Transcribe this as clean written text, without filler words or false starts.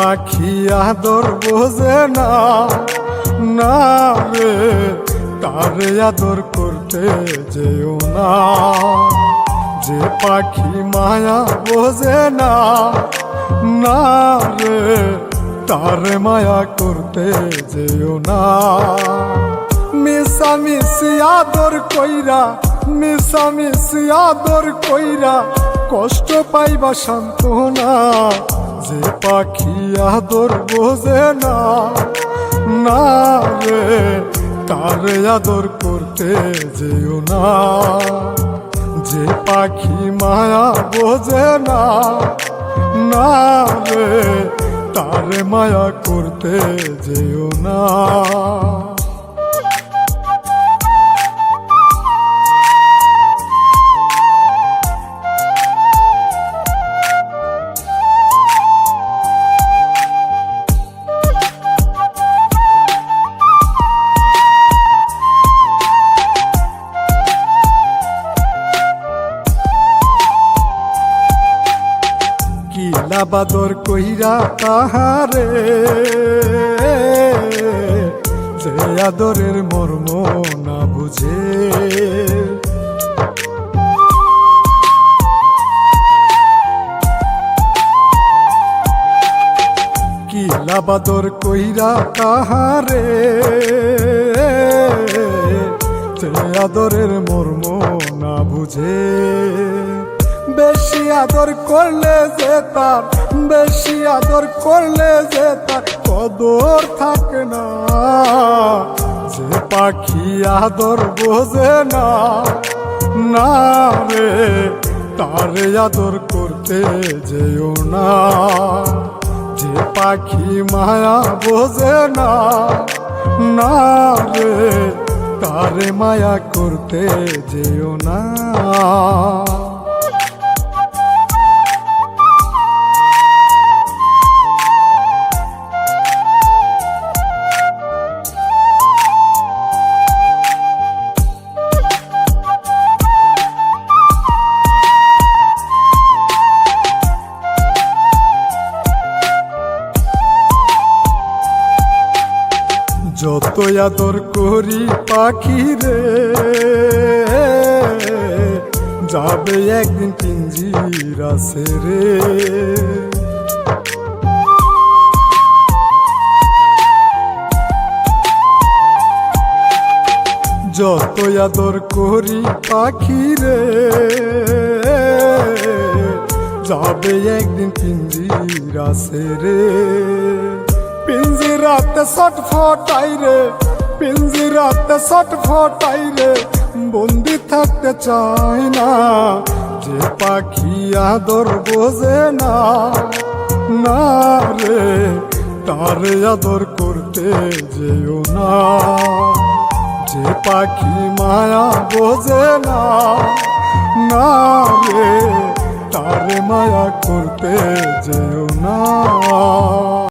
পাখি আদর বোঝে না, না রে তারে আদর করতে যেও না। যে পাখি মায়া বোঝে না, না রে তারে মায়া করতে যেও না। মিশামিশি আদর কইরা, মিশামিশি আদর কইরা কষ্ট পাইবা সান্ত্বনা। যে পাখি আদর বোঝে না, না রে তারে আদর করতে যেও না। যে পাখি মায়া বোঝে না, না রে তারে মায়া করতে যেও না। বাদর কইরা তাহারে, যে আদরের মর্ম না বুঝে। কি লাবাদর কইরা তাহারে, যে আদরের মর্ম না বুঝে। বেশি আদর করলে যে তার, বেশি আদর করলে যে তার কদর থাকে না। যে পাখি আদর বোঝে না, না রে তারে আদর করতে যেও না। যে পাখি মায়া বোঝে না, না রে তারে মায়া করতে যেও না। যত আদর করি পাখি রে, যাবে একদিন পিঞ্জিরা ছেড়ে। যত আদর করি পাখি রে, যাবে একদিন পিঞ্জিরা ছেড়ে। পিঞ্জিরাতে ছটফটাই রে, পিঞ্জিরাতে ছটফটাই রে, বন্দি থাকতে চাই না। যে পাখি আদর বোঝে না, না রে তারে আদর করতে যেও না। যে পাখি মায়া বোঝে না, না রে তারে মায়া করতে যেও না।